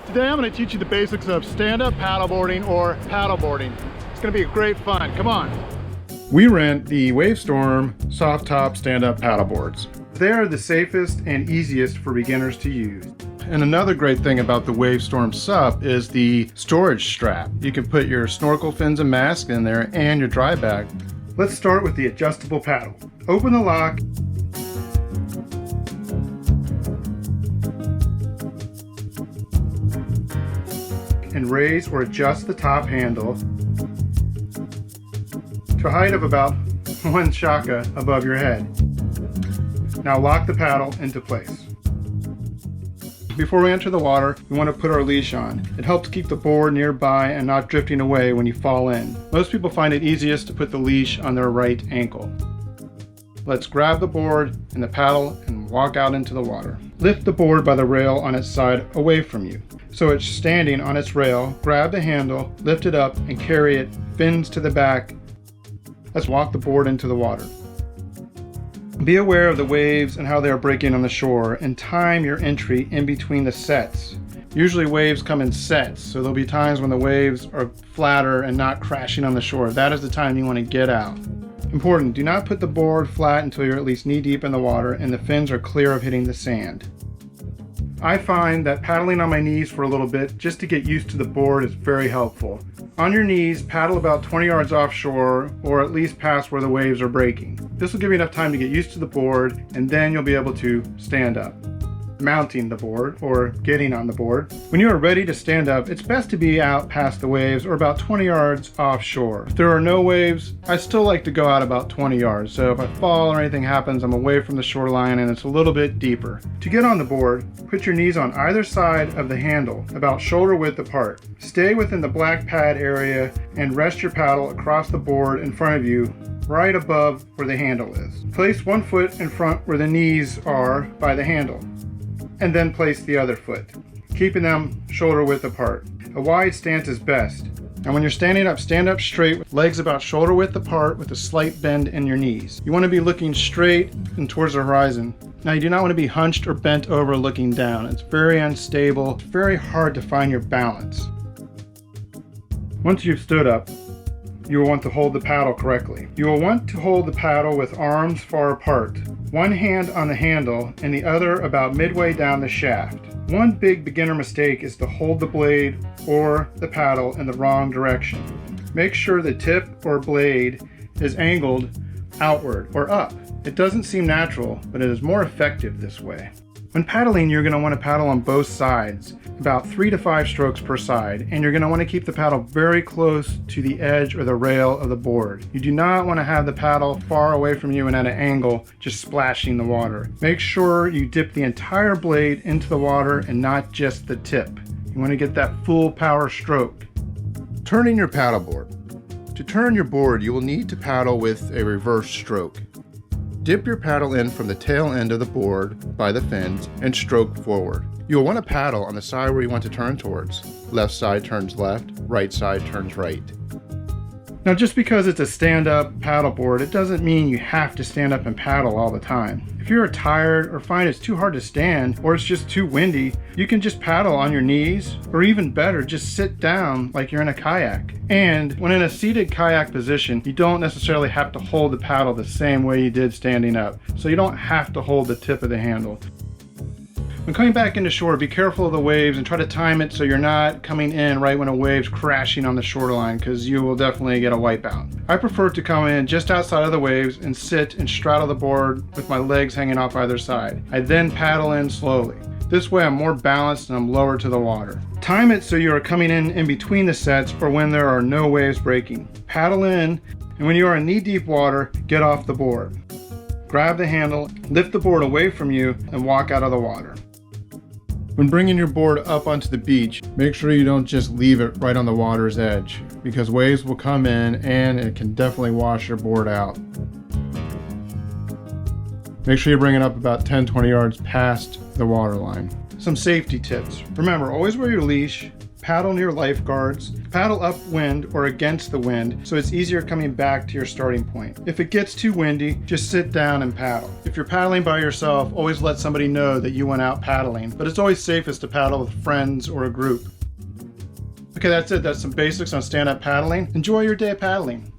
Today I'm going to teach you the basics of stand-up paddleboarding or paddleboarding. It's going to be great fun. Come on. We rent the Wavestorm soft top stand-up paddleboards. They are the safest and easiest for beginners to use. And another great thing about the Wavestorm SUP is the storage strap. You can put your snorkel fins and mask in there and your dry bag. Let's start with the adjustable paddle. Open the lock. And raise or adjust the top handle to a height of about 1 shaka above your head. Now lock the paddle into place. Before we enter the water, we want to put our leash on. It helps keep the board nearby and not drifting away when you fall in. Most people find it easiest to put the leash on their right ankle. Let's grab the board and the paddle and walk out into the water. Lift the board by the rail on its side away from you. So it's standing on its rail, grab the handle, lift it up, and carry it fins to the back. Let's walk the board into the water. Be aware of the waves and how they are breaking on the shore, and time your entry in between the sets. Usually waves come in sets, so there'll be times when the waves are flatter and not crashing on the shore. That is the time you want to get out. Important, do not put the board flat until you're at least knee deep in the water and the fins are clear of hitting the sand. I find that paddling on my knees for a little bit just to get used to the board is very helpful. On your knees, paddle about 20 yards offshore or at least past where the waves are breaking. This will give you enough time to get used to the board and then you'll be able to stand up. Mounting the board or getting on the board. When you are ready to stand up, it's best to be out past the waves or about 20 yards offshore. If there are no waves, I still like to go out about 20 yards. So if I fall or anything happens, I'm away from the shoreline and it's a little bit deeper. To get on the board, put your knees on either side of the handle, about shoulder width apart. Stay within the black pad area and rest your paddle across the board in front of you, right above where the handle is. Place one foot in front where the knees are by the handle, and then place the other foot, keeping them shoulder width apart. A wide stance is best. And when you're standing up, stand up straight with legs about shoulder width apart with a slight bend in your knees. You want to be looking straight and towards the horizon. Now you do not want to be hunched or bent over looking down. It's very unstable. It's very hard to find your balance. Once you've stood up, you will want to hold the paddle correctly. You will want to hold the paddle with arms far apart. One hand on the handle and the other about midway down the shaft. One big beginner mistake is to hold the blade or the paddle in the wrong direction. Make sure the tip or blade is angled outward or up. It doesn't seem natural, but it is more effective this way. When paddling, you're going to want to paddle on both sides, about 3 to 5 strokes per side, and you're going to want to keep the paddle very close to the edge or the rail of the board. You do not want to have the paddle far away from you and at an angle, just splashing the water. Make sure you dip the entire blade into the water and not just the tip. You want to get that full power stroke. Turning your paddleboard. To turn your board, you will need to paddle with a reverse stroke. Dip your paddle in from the tail end of the board by the fins and stroke forward. You will want to paddle on the side where you want to turn towards. Left side turns left, right side turns right. Now just because it's a stand-up paddleboard, it doesn't mean you have to stand up and paddle all the time. If you're tired or find it's too hard to stand or it's just too windy, you can just paddle on your knees, or even better, just sit down like you're in a kayak. And when in a seated kayak position, you don't necessarily have to hold the paddle the same way you did standing up. So you don't have to hold the tip of the handle. When coming back into shore, be careful of the waves and try to time it so you're not coming in right when a wave's crashing on the shoreline, because you will definitely get a wipeout. I prefer to come in just outside of the waves and sit and straddle the board with my legs hanging off either side. I then paddle in slowly. This way I'm more balanced and I'm lower to the water. Time it so you are coming in between the sets or when there are no waves breaking. Paddle in, and when you are in knee-deep water, get off the board. Grab the handle, lift the board away from you, and walk out of the water. When bringing your board up onto the beach, make sure you don't just leave it right on the water's edge, because waves will come in and it can definitely wash your board out. Make sure you bring it up about 10-20 yards past the water line. Some safety tips. Remember, always wear your leash. paddle near lifeguards, paddle upwind or against the wind so it's easier coming back to your starting point. If it gets too windy, just sit down and paddle. If you're paddling by yourself, always let somebody know that you went out paddling, but it's always safest to paddle with friends or a group. Okay, that's it. That's some basics on stand-up paddling. Enjoy your day of paddling.